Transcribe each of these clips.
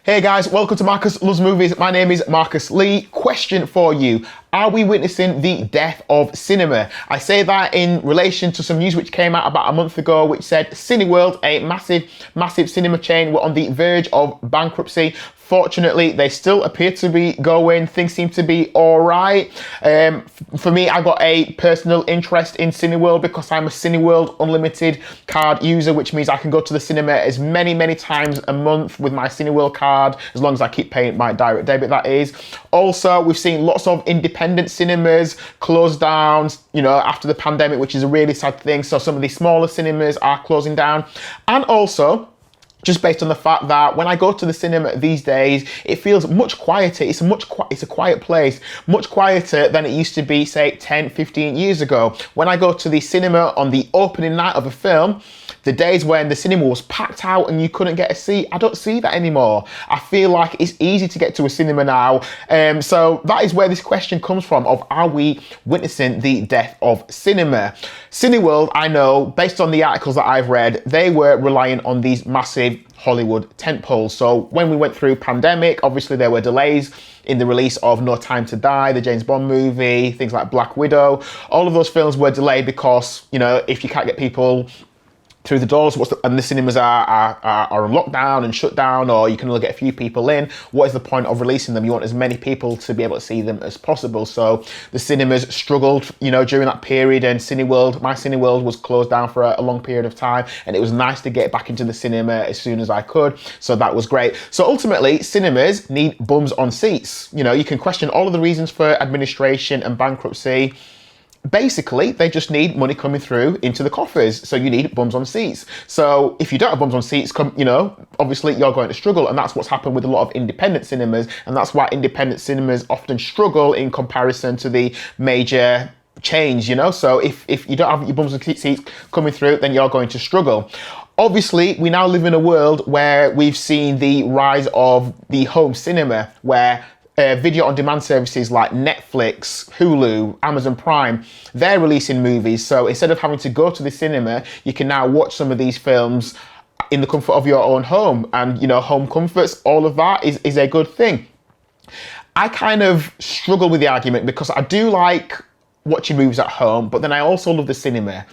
Hey guys, welcome to Marcus Loves Movies. My name is Marcus Lee. Question for you. Are we witnessing the death of cinema? I say that in relation to some news which came out about a month ago which said Cineworld, a massive cinema chain, were on the verge of bankruptcy. Fortunately, they still appear to be going. Things seem to be all right. For me, I got a personal interest in Cineworld because I'm a Cineworld Unlimited card user, which means I can go to the cinema as many times a month with my Cineworld card, as long as I keep paying my direct debit, that is. Also, we've seen lots of independent cinemas close down, after the pandemic, which is a really sad thing. So some of these smaller cinemas are closing down. And also, just based on the fact that when I go to the cinema these days, it feels much quieter. It's a quiet place, much quieter than it used to be, say, 10, 15 years ago. When I go to the cinema on the opening night of a film, the days when the cinema was packed out and you couldn't get a seat, I don't see that anymore. I feel like it's easy to get to a cinema now. So that is where this question comes from, of are we witnessing the death of cinema? Cineworld, I know, based on the articles that I've read, they were relying on these massive Hollywood tentpoles. So when we went through pandemic, obviously there were delays in the release of No Time to Die, the James Bond movie, things like Black Widow. All of those films were delayed because, if you can't get people through the doors, and the cinemas are on lockdown and shut down, or you can only get a few people in, what is the point of releasing them? You want as many people to be able to see them as possible. So the cinemas struggled, during that period, and my Cineworld was closed down for a long period of time, and it was nice to get back into the cinema as soon as I could. So that was great. So ultimately, cinemas need bums on seats. You can question all of the reasons for administration and bankruptcy. Basically, they just need money coming through into the coffers. So you need bums on seats. So if you don't have bums on seats, obviously you're going to struggle. And that's what's happened with a lot of independent cinemas. And that's why independent cinemas often struggle in comparison to the major chains, So if you don't have your bums on seats coming through, then you're going to struggle. Obviously, we now live in a world where we've seen the rise of the home cinema, where video on demand services like Netflix, Hulu, Amazon Prime, they're releasing movies. So instead of having to go to the cinema, you can now watch some of these films in the comfort of your own home. And, home comforts, all of that is a good thing. I kind of struggle with the argument because I do like watching movies at home, but then I also love the cinema.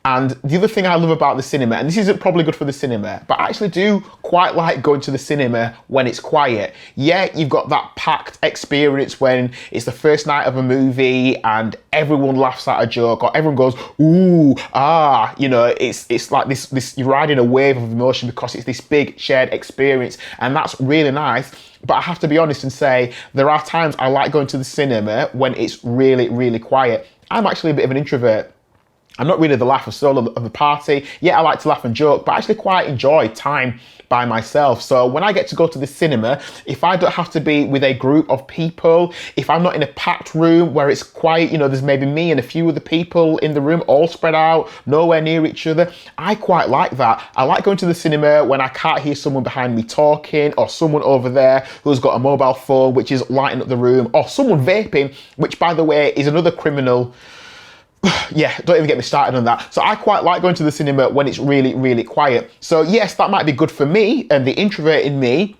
And the other thing I love about the cinema, and this isn't probably good for the cinema, but I actually do quite like going to the cinema when it's quiet. Yeah, you've got that packed experience when it's the first night of a movie and everyone laughs at a joke, or everyone goes, ooh, ah, it's like this, you're riding a wave of emotion because it's this big shared experience, and that's really nice. But I have to be honest and say, there are times I like going to the cinema when it's really quiet. I'm actually a bit of an introvert. I'm not really the laugh of soul of the party. Yeah, I like to laugh and joke, but I actually quite enjoy time by myself. So when I get to go to the cinema, if I don't have to be with a group of people, if I'm not in a packed room where it's quiet, there's maybe me and a few other people in the room, all spread out, nowhere near each other, I quite like that. I like going to the cinema when I can't hear someone behind me talking, or someone over there who's got a mobile phone which is lighting up the room, or someone vaping, which, by the way, is another criminal. Yeah, don't even get me started on that. So I quite like going to the cinema when it's really quiet. So yes, that might be good for me and the introvert in me,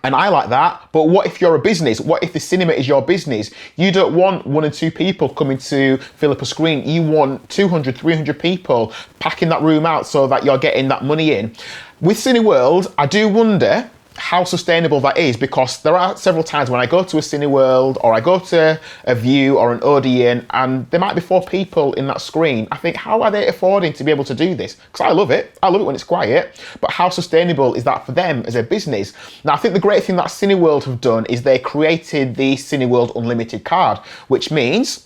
and I like that. But what if you're a business? What if the cinema is your business? You don't want 1 or 2 people coming to fill up a screen. You want 200, 300 people packing that room out so that you're getting that money in. With Cineworld, I do wonder how sustainable that is, because there are several times when I go to a Cineworld or I go to a View or an Odeon and there might be 4 people in that screen. I think, how are they affording to be able to do this? Because I love it. I love it when it's quiet, but how sustainable is that for them as a business? Now, I think the great thing that Cineworld have done is they created the Cineworld Unlimited card, which means,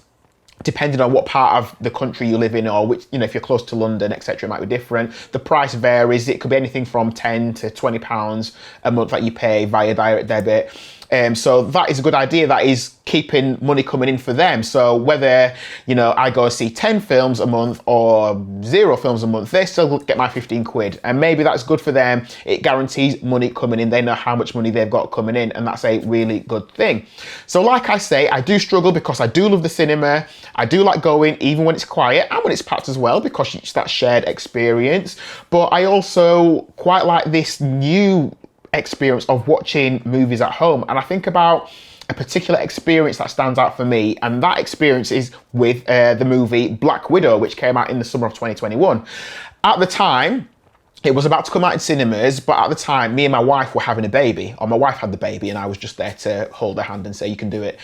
depending on what part of the country you live in, or which, if you're close to London, etc., it might be different. The price varies. It could be anything from £10 to £20 a month that you pay via direct debit. So that is a good idea. That is keeping money coming in for them. So whether, I go see 10 films a month or 0 films a month, they still get my 15 quid. And maybe that's good for them. It guarantees money coming in. They know how much money they've got coming in, and that's a really good thing. So like I say, I do struggle because I do love the cinema. I do like going even when it's quiet and when it's packed as well, because it's that shared experience. But I also quite like this new experience of watching movies at home. And I think about a particular experience that stands out for me, and that experience is with the movie Black Widow, which came out in the summer of 2021. At the time, it was about to come out in cinemas, but at the time, me and my wife were having a baby, or my wife had the baby, and I was just there to hold her hand and say, you can do it.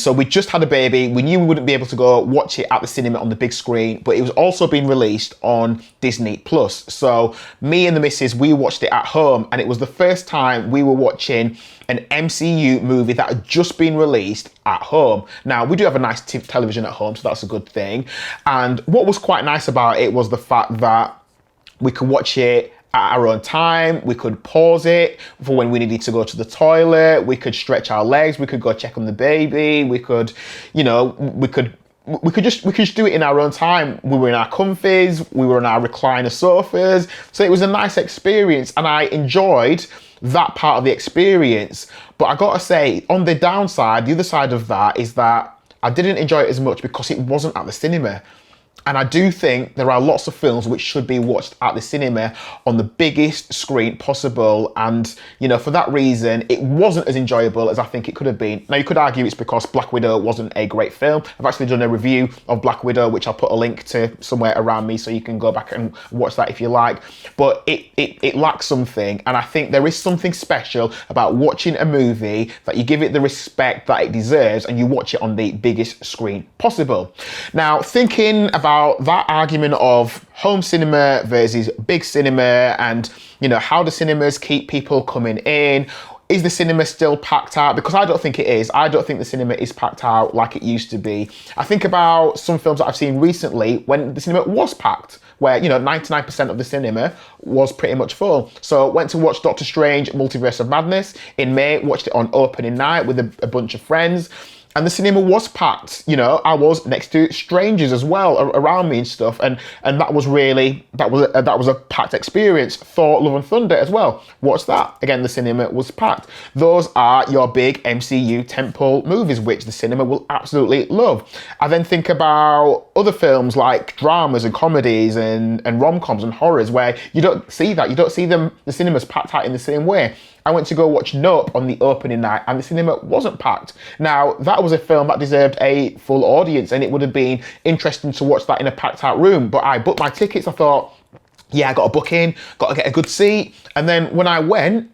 So we just had a baby. We knew we wouldn't be able to go watch it at the cinema on the big screen, but it was also being released on Disney Plus. So me and the missus, we watched it at home, and it was the first time we were watching an MCU movie that had just been released at home. Now, we do have a nice television at home, so that's a good thing. And what was quite nice about it was the fact that we could watch it at our own time. We could pause it for when we needed to go to the toilet. We could stretch our legs. We could go check on the baby. We could, you know, we could just do it in our own time. We were in our comfies. We were on our recliner sofas. So it was a nice experience, and I enjoyed that part of the experience. But I gotta say, on the downside, the other side of that is that I didn't enjoy it as much because it wasn't at the cinema. And I do think there are lots of films which should be watched at the cinema on the biggest screen possible. And, you know, for that reason, it wasn't as enjoyable as I think it could have been. Now, you could argue it's because Black Widow wasn't a great film. I've actually done a review of Black Widow, which I'll put a link to somewhere around me, so you can go back and watch that if you like. But it lacks something. And I think there is something special about watching a movie that you give it the respect that it deserves and you watch it on the biggest screen possible. Now, thinking about that argument of home cinema versus big cinema, and, you know, how do cinemas keep people coming in? Is the cinema still packed out? Because I don't think it is. I don't think the cinema is packed out like it used to be. I think about some films that I've seen recently when the cinema was packed, where, you know, 99% of the cinema was pretty much full. So went to watch Doctor Strange Multiverse of Madness in May, watched it on opening night with a bunch of friends. And the cinema was packed. You know, I was next to strangers as well around me and stuff, and that was a packed experience. Thor: Love and Thunder as well. What's that? Again, the cinema was packed. Those are your big MCU tentpole movies, which the cinema will absolutely love. I then think about other films like dramas and comedies and rom-coms and horrors, where you don't see that. You don't see the cinemas packed out in the same way. I went to go watch Nope on the opening night, and the cinema wasn't packed. Now, that was a film that deserved a full audience, and it would have been interesting to watch that in a packed out room. But I booked my tickets. I thought, yeah, I got to book in, got to get a good seat. And then when I went,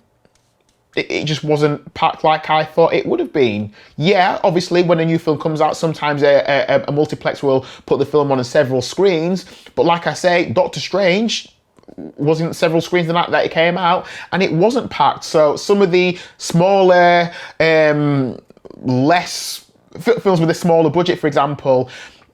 it just wasn't packed like I thought it would have been. Yeah, obviously, when a new film comes out, sometimes a multiplex will put the film on several screens. But like I say, Doctor Strange wasn't several screens the night that it came out, and it wasn't packed. So some of the smaller, less films with a smaller budget, for example,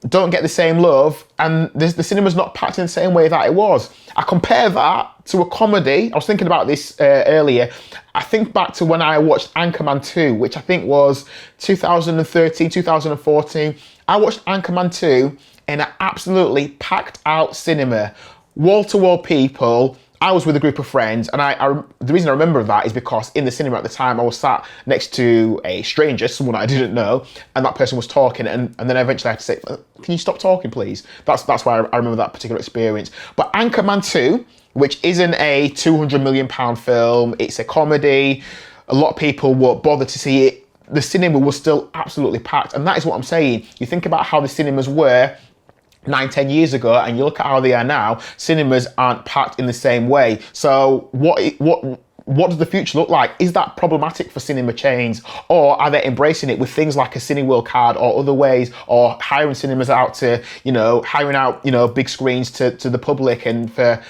don't get the same love, and the cinema's not packed in the same way that it was. I compare that to a comedy. I was thinking about this earlier. I think back to when I watched Anchorman 2, which I think was 2013, 2014. I watched Anchorman 2 in an absolutely packed out cinema. Wall-to-wall people. I was with a group of friends, and the reason I remember that is because in the cinema at the time I was sat next to a stranger, someone I didn't know, and that person was talking, and then eventually I had to say, can you stop talking, please? That's why I remember that particular experience. But Anchorman 2, which isn't a £200 million film, it's a comedy, a lot of people won't bother to see it, the cinema was still absolutely packed, and that is what I'm saying. You think about how the cinemas were 9-10 years ago, and you look at how they are now, cinemas aren't packed in the same way. So what does the future look like? Is that problematic for cinema chains, or are they embracing it with things like a Cineworld card or other ways, or hiring cinemas out to, you know, hiring out, you know, big screens to the public and for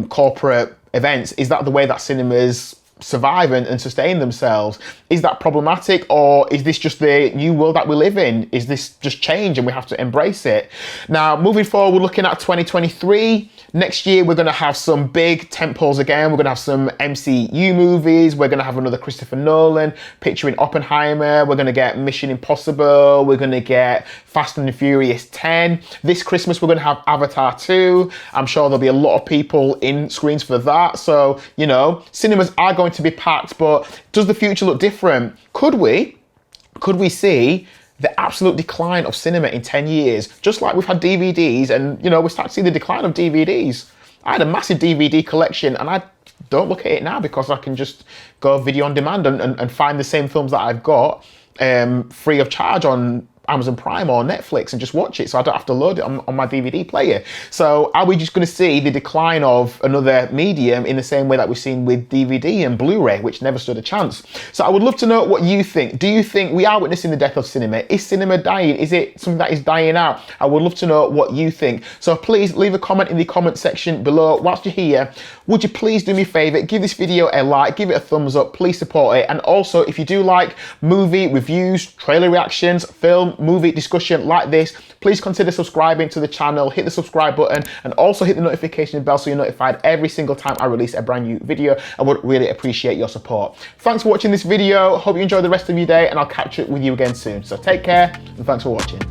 corporate events? Is that the way that cinemas survive and sustain themselves? Is that problematic, or is this just the new world that we live in? Is this just change and we have to embrace it? Now, moving forward, we're looking at 2023. Next year, we're going to have some big tentpoles again. We're going to have some MCU movies. We're going to have another Christopher Nolan picturing Oppenheimer. We're going to get Mission Impossible. We're going to get Fast and Furious 10. This Christmas, we're going to have Avatar 2. I'm sure there'll be a lot of people in screens for that. So, you know, cinemas are going to be packed, but does the future look different? Could we see the absolute decline of cinema in 10 years, just like we've had DVDs, and, you know, we're starting to see the decline of DVDs. I had a massive DVD collection, and I don't look at it now, because I can just go video on demand and find the same films that I've got free of charge on Amazon Prime or Netflix and just watch it, so I don't have to load it on my DVD player. So are we just going to see the decline of another medium in the same way that we've seen with DVD and Blu-ray, which never stood a chance? So I would love to know what you think. Do you think we are witnessing the death of cinema? Is cinema dying? Is it something that is dying out? I would love to know what you think. So please leave a comment in the comment section below. Whilst you're here, would you please do me a favour, give this video a like, give it a thumbs up, please support it. And also, if you do like movie reviews, trailer reactions, film, movie discussion like this, please consider subscribing to the channel, hit the subscribe button, and also hit the notification bell so you're notified every single time I release a brand new video. I would really appreciate your support. Thanks for watching this video. Hope you enjoy the rest of your day, and I'll catch up with you again soon. So take care, and thanks for watching.